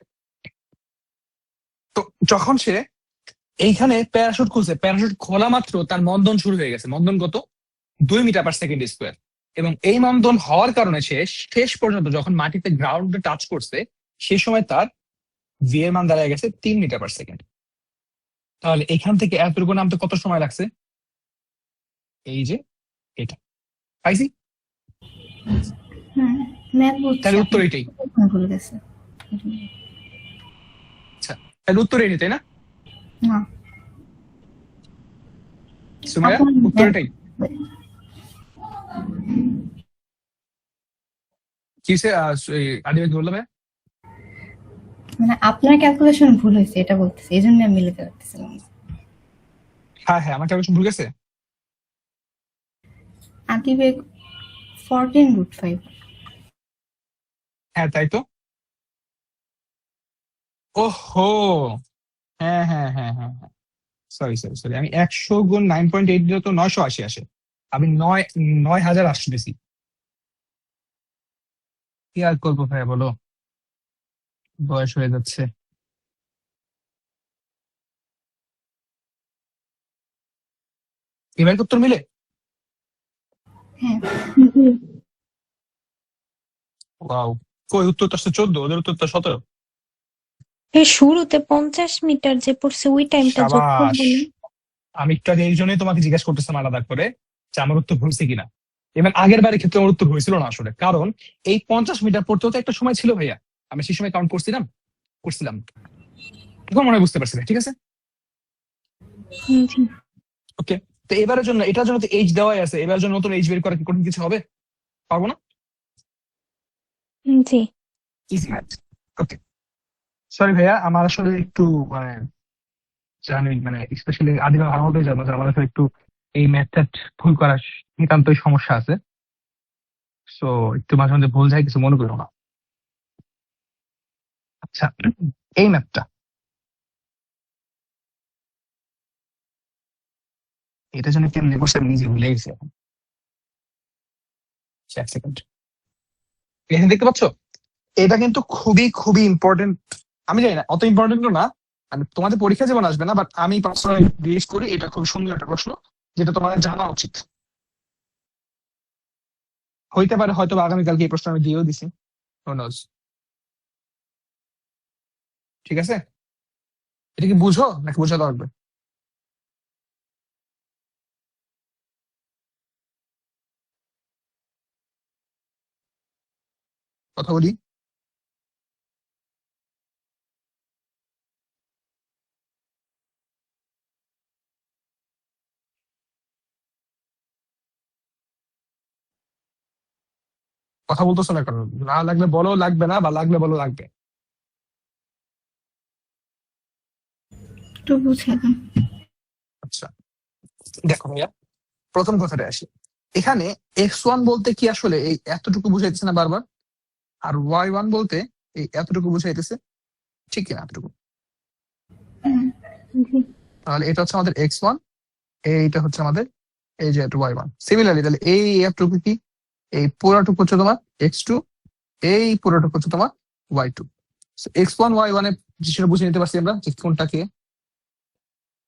তো যখন সে এইখানে প্যারাশুট খুলছে, প্যারাশুট খোলা মাত্র তার মন্দন শুরু হয়ে গেছে। মন্দন কত? 2 মিটার/সেকেন্ড স্কোয়ার। এবং এই মন্দন হওয়ার কারণে সে শেষ পর্যন্ত যখন মাটিতে গ্রাউন্ডে টাচ করছে, সে সময় তার ভি এর মান দাঁড়িয়ে গেছে 3 মিটার/সেকেন্ড। তাহলে এখান থেকে এতটুকু নামতে কত সময় লাগছে? এই যে এটা পাইছি। হুম ম্যাথ বুঝছি, তাহলে উত্তর এটাই। আপনার ভুল গেছে। আচ্ছা, তাহলে উত্তর এটাই, তাই না না, সুমাইয়া? আপনার উত্তর এটাই। কিসে আদিবাস বললো ভাই? মানে আপনার ক্যালকুলেশন ভুল হয়েছে এটা বলতেছে, এই জন্য আমি মিলাতে পারতেছিলাম না। হ্যাঁ হ্যাঁ, আমার ক্যালকুলেশন ভুল গেছে। আদিবেগ 14√5। হ্যাঁ তাই তো। ওহো, হ্যাঁ হ্যাঁ হ্যাঁ হ্যাঁ হ্যাঁ, সরি সরি সরি, আমি 100 গুণ 9.8 দিলে তো 980 আসে। আমি 9,080 দিছি। কি আর করবো ভাইয়া, বলো, বয়স হয়ে যাচ্ছে। এবার উত্তর মিলে? হ্যাঁ ওয়াও, কই উত্তর তো আসছে 14, ওদের উত্তর তো 17। এই শুরুতে 50 মিটার যে পড়ছে ওই টাইমটা যোগ সাবাস। করবো না? আমি একটু আগে এই জন্যই তোমাকে জিজ্ঞাসা করতেছিলাম আলাদা করে যে আমার উত্তর হয়েছে কিনা। এবার আগের বারের ক্ষেত্রে আমার উত্তর হয়েছিল না আসলে, কারণ এই 50 মিটার পড়তেও তো একটা সময় ছিল ভাইয়া। আমি সেই সময় কাউন্ট করছিলাম। এখন মনে হয় বুঝতে পারছি ভাই, ঠিক আছে। জি ওকে, তো এবারের জন্য, এটার জন্য তো এইচ দেওয়াই আছে, এবারের জন্য নতুন এইচ বের করা কি কঠিন কিছু হবে? পারবো না? জি ইজি ম্যাথ। ওকে, সরি ভাইয়া, আমার আসলে একটু মানে জানি, মানে স্পেশালি আদিবা ভালো মতোই জানো যে আমার আসলে একটু এই ম্যাথ ভুল করার নিতান্তই সমস্যা আছে। সো একটু মাঝে মাঝে ভুল যায়, কিছু মনে করো না। আচ্ছা, এই ম্যাথটা, এটা জন্য কেমনি করছে আমি নিজে ভুলে গেছি এখন। এক সেকেন্ড, এখানে দেখতে পাচ্ছ? এটা কিন্তু খুবই খুবই ইম্পর্টেন্ট। আমি জানি না, অত ইম্পর্টেন্ট না, মানে তোমাদের পরীক্ষা যেমন আসবে না, বাট আমি পার্সোনালি বিলিভ করি এটা খুব সুন্দর একটা প্রশ্ন, যেটা তোমাদের জানা উচিত। হইতে পারে হয়তো বা আগামীকালকে এই প্রশ্ন আমি দিয়েও দিছি, Who knows? ঠিক আছে, এটা কি বুঝো নাকি বোঝা লাগবে? কথা বলি। কথা বলতেছো না কারণ, না লাগলে বলো লাগবে না, বা লাগলে বলো লাগবে। একটু বুঝে দেন। আচ্ছা, দেখো ভাইয়া, প্রথম কথাটা আসি। এখানে x1 বলতে কি আসলে এই এতটুকু বুঝাইতেছে না বারবার, আর y1 বলতে এই এতটুকু বুঝাইতেছে, ঠিক কিনা? এতটুকু। হুম, জি তাহলে এটা হচ্ছে আমাদের x1, এইটা হচ্ছে আমাদের এই যে y1। সিমিলারলি তাহলে এই এতটুকু কি, এই পুরাটুকু হচ্ছে তোমার x2, এই পুরোটুকু হচ্ছে তোমার y2। x1 y1 এর সেটা বুঝে নিতে পারছি আমরা যে কোনটাকে।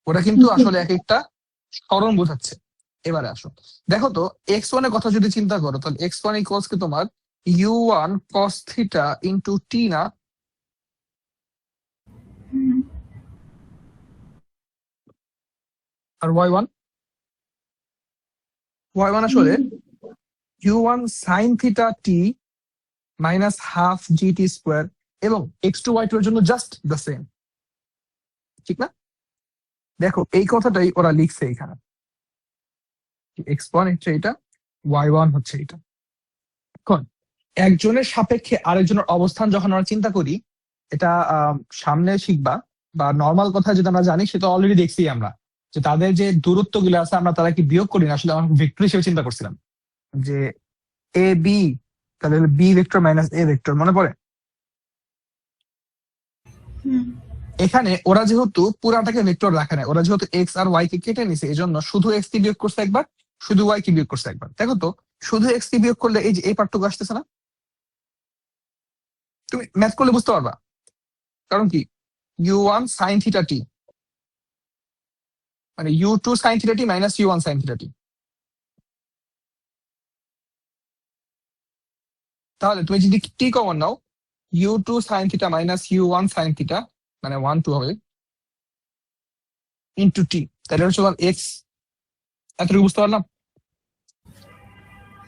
ওটা কিন্তু আসলে এক একটা স্মরণ বোঝাচ্ছে। এবারে আসো, দেখো তো x1 এর কথা যদি চিন্তা করো, তাহলে x1 ইকুয়ালস কি তোমার u1 cos theta into T না? হুম, আর y1 আসলে u1 sin থিটা টি মাইনাস হাফ gt স্কোয়ার, এবং x2 y2 এর জন্য জাস্ট দ্য সেম, ঠিক না? দেখো এই কথাটাই ওরা লিখছে এখানে। x1 হচ্ছে এটা, y1 হচ্ছে এটা। এখন একজনের সাপেক্ষে আরেকজনের অবস্থান যখন আমরা চিন্তা করি, এটা সামনে শিখবা বা নর্মাল কথা যদি আমরা জানি সেটা অলরেডি দেখছি আমরা, যে তাদের যে দূরত্ব গুলো আছে আমরা তারা কি বিয়োগ করি না, আসলে আমরা ভেক্টর হিসেবে চিন্তা করছিলাম যে এ বি, তাহলে B vector minus A vector, মনে পড়ে? হুম। এখানে ওরা যেহেতু পুরাটাকে ভেক্টর রাখে না, ওরা যেহেতু এক্স আর ওয়াই কে কেটে নিছে, এই জন্য শুধু এক্স কে বিয়োগ করছে একবার, শুধু ওয়াই কে বিয়োগ করছে একবার। দেখো তো শুধু এক্স কে বিয়োগ করলে এই যে এই পার্থক্য আসতেছে না? তুমি ম্যাথ করলে বুঝতে পারবা। কারণ কি, u1 sin থিটা টি মানে u2 sin থিটা টি মাইনাস u1 sin থিটা টি। তাহলে তুমি যদি টি কমন নাও, u2 sin theta minus u1 sin theta মানে 1 2 হবে ইন্টু টি, তাহলে হচ্ছে তোমার এক্স। এতটুকু বুঝতে পারলাম?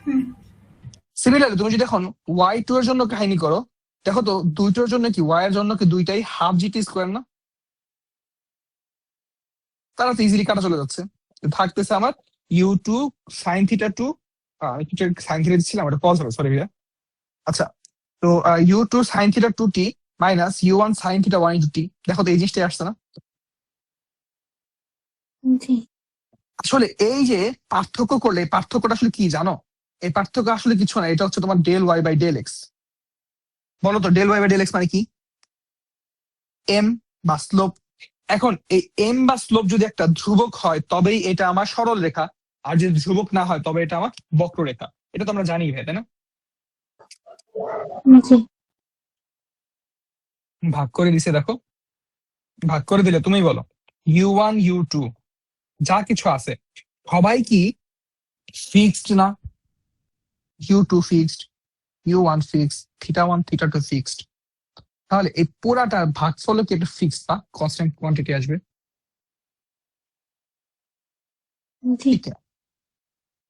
হুম। সিমিলারলি তুমি যদি এখন y2 এর জন্য কাহিনী করো, দেখো তো দুইটার জন্য কি, y এর জন্য কি দুইটাই হাফ জিটি স্কোয়ার না? তারা তো ইজিলি কাটা চলে যাচ্ছে। তো থাকতেছে আমার u2 sin থিটা 2, আমি কিছু সাইন থিটা দিচ্ছিলাম, এটা পজ হবে, সরি ভাইয়া। আচ্ছা, তো u2 sin theta 2t minus u1 sin theta 1 into T. দেখো তো এই জিনিসটাই আসছে না? জি। আসলে এই যে পার্থক্য করলে, এই পার্থক্যটা আসলে কি জানো? এই পার্থক্য আসলে কিছু না, এটা হচ্ছে তোমার del Y by del X. বলো তো del Y by del X মানে কি? এম বা স্লোপ। এখন এই এম বা স্লোপ যদি একটা ধ্রুবক হয় তবেই এটা আমার সরল রেখা, আর যদি ধ্রুবক না হয় তবে এটা আমার বক্ররেখা। এটা তো আমরা জানি ভাই, তাই না? জি। ভাগ করে দিছে, দেখো ভাগ করে দিলে তুমি বলো u1 u2 যা কিছু আছে সবাই কি ফিক্সড না? u2 fixed, u1 fixed, θ1 θ2 fixed. তাহলে এই পুরাটার ভাগফলও কি একটা ফিক্সড বা কনস্ট্যান্ট কোয়ান্টিটি আসবে? জি। ঠিক আছে,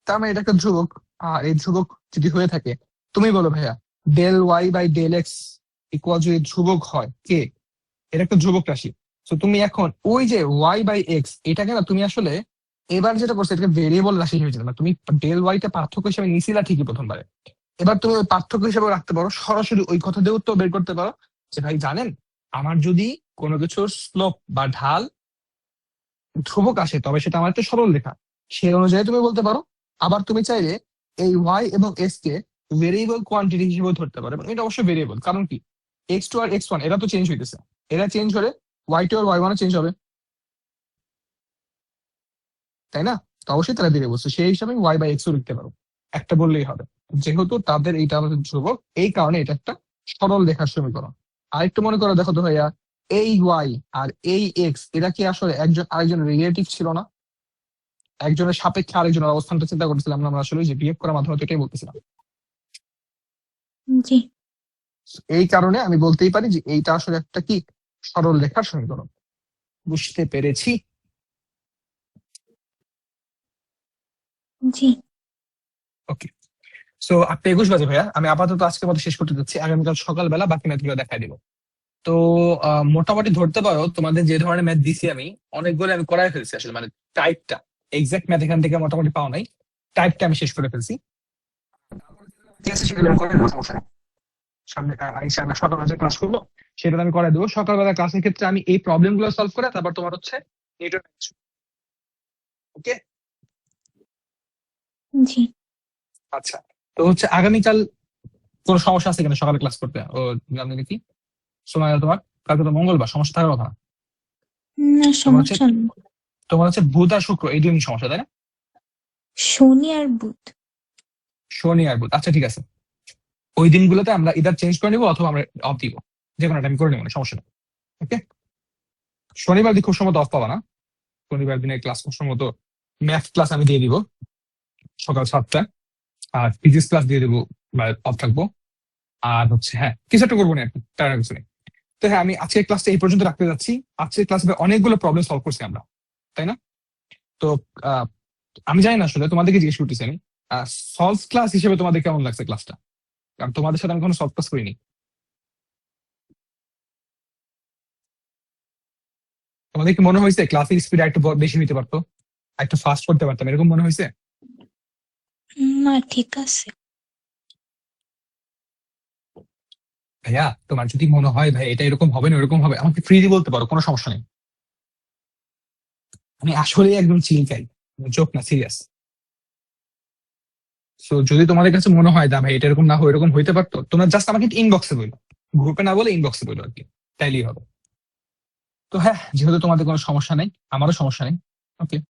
তার মানে এটা একটা ধ্রুবক। আর এই ধ্রুবক যদি হয়ে থাকে, তুমি বলো ভাইয়া del Y by del X equal যদি ধ্রুবক হয় কে, এটা একটা ধ্রুবক রাশি। তো তুমি এখন ওই যে ওয়াই বাই এক্স, এটাকে না তুমি আসলে এবার যেটা করছো এটাকে ভেরিয়েবল রাশি হিসেবে চিন্তা, তুমি ডেল ওয়াইটা পার্থক্য হিসেবে নিছিলা ঠিকই প্রথমবারে, এবার তুমি ওই পার্থক্য হিসেবে রাখতে পারো, সরাসরি ওই কথা দিয়ে উত্তর বের করতে পারো যে ভাই জানেন আমার যদি কোনো কিছুর স্লোপ বা ঢাল ধ্রুবক আসে তবে সেটা আমার একটা সরল রেখা, সেই অনুযায়ী তুমি বলতে পারো। আবার তুমি চাইলে এই ওয়াই এবং এক্স কে ভেরিয়েবল কোয়ান্টিটি হিসেবে ধরতে পারো, এবং এটা অবশ্যই ভেরিয়েবল। কারণ কি, x2 আর x1 এরা তো চেঞ্জ হইতেছে, এরা চেঞ্জ হলে y2 আর y1 চেঞ্জ হবে, তাই না? তো অবশ্যই তারা ভেরিয়েবল, সেই হিসাবে y বাই এক্স ও লিখতে পারো, একটা বললেই হবে। যেহেতু তাদের এইটা আমাদের ধ্রুবক, এই কারণে এটা একটা সরল রেখার সমীকরণ। আরেকটু মনে করো, দেখো তো ভাইয়া এই y আর এই x এরা কি আসলে একজন আরেকজন রিলেটিভ ছিল না? একজনের সাপেক্ষে আরেকজনের অবস্থানটা চিন্তা করতেছিলাম না আমরা, আসলে যে বিয়োগ করার মাধ্যমে তো এটাই বলতেছিলাম। জি। এই কারণে আমি বলতেই পারি যে এইটা আসলে একটা কি সরল রেখার সমীকরণ। বুঝতে পেরেছি? জি। ওকে, সো আপনি 21 বাজে ভাইয়া, আমি আপাতত আজকের মতো শেষ করতে যাচ্ছি, আগামীকাল সকালবেলা বাকি ম্যাথগুলো দেখাই দিব। তো মোটামুটি ধরতে পারো তোমাদের যে ধরনের ম্যাথ দিছি আমি অনেকগুলো আমি করাই ফেলছি আসলে, মানে টাইপটা এক্সাক্ট ম্যাথ এখান থেকে মোটামুটি পাও নাই, টাইপটা আমি শেষ করে ফেলছি। ঠিক আছে, সেগুলো আমি করে দেবো, সমস্যা নেই। সামনে আইসা আমরা সকালবেলা ক্লাস করবো, সেটা আমি করে দেবো। সকালবেলা ক্লাসের ক্ষেত্রে আমি এই প্রবলেম গুলো সলভ করে তারপর তোমার হচ্ছে ওকে। জি। আচ্ছা, তো হচ্ছে আগামীকাল কোনো সমস্যা আছে কিনা সকালে ক্লাস করতে? ও জানি নাকি সময় তোমার, কালকে তো মঙ্গলবার, সমস্যা থাকার কথা না। না, তোমার হচ্ছে সমস্যা নেই। তোমার হচ্ছে বুধ আর শুক্র এই দুই দিন সমস্যা, তাই না? শনি আর বুধ। শনি আর বুধ, আচ্ছা ঠিক আছে। ওই দিনগুলোতে আমরা ইদার চেঞ্জ করে নিবো অথবা আমরা অফ দিব, যে কোনো একটা আমি করে নেবো, সমস্যা নেই। ওকে, শনিবার দিন খুব সম্ভবত অফ পাবা না, শনিবার দিনে ক্লাস খুব সম্ভবত ম্যাথ ক্লাস আমি দিয়ে দিব সকাল 7টায়, আর ফিজিক্স ক্লাস দিয়ে দেবো, অফ থাকবো। আর হচ্ছে হ্যাঁ কিছু একটা করবো না আর কি, তার কিছু নেই। তো হ্যাঁ, আমি আজকের ক্লাসটা এই পর্যন্ত রাখতে যাচ্ছি। আজকের ক্লাসে অনেকগুলো প্রবলেম সলভ করছি আমরা, তাই না? তো আহ, আমি জানি না আসলে তোমাদেরকে জিজ্ঞেস করতেছি আমি, সলভ ক্লাস হিসেবে তোমাদের কেমন লাগছে ক্লাসটা? কারণ তোমাদের সাথে আমি কোনো সলভ ক্লাস করিনি। তোমাদের কি মনে হয়েছে ক্লাসের স্পিড একটু বেশি হইতে পারতো, একটু ফাস্ট করতে পারতাম, এরকম মনে হয়েছে? না ঠিক আছে। ভাইয়া তোমার যদি মনে হয় ভাই এটা এরকম হবে না এরকম হবে, আমাকে ফ্রিলি বলতে পারো, কোনো সমস্যা নেই। আমি আসলে একদম চিল চাই, জোক না, সিরিয়াস। সো যদি তোমাদের কাছে মনে হয় দা ভাই এটা এরকম না হয় এরকম হইতে পারতো, তোমরা জাস্ট আমাকে ইনবক্সে বলো, গ্রুপে না বলে ইনবক্সে বলো আর কি, তাইলেই হবে। তো হ্যাঁ, যেহেতু তোমাদের কোনো সমস্যা নেই, আমারও সমস্যা নেই, ওকে।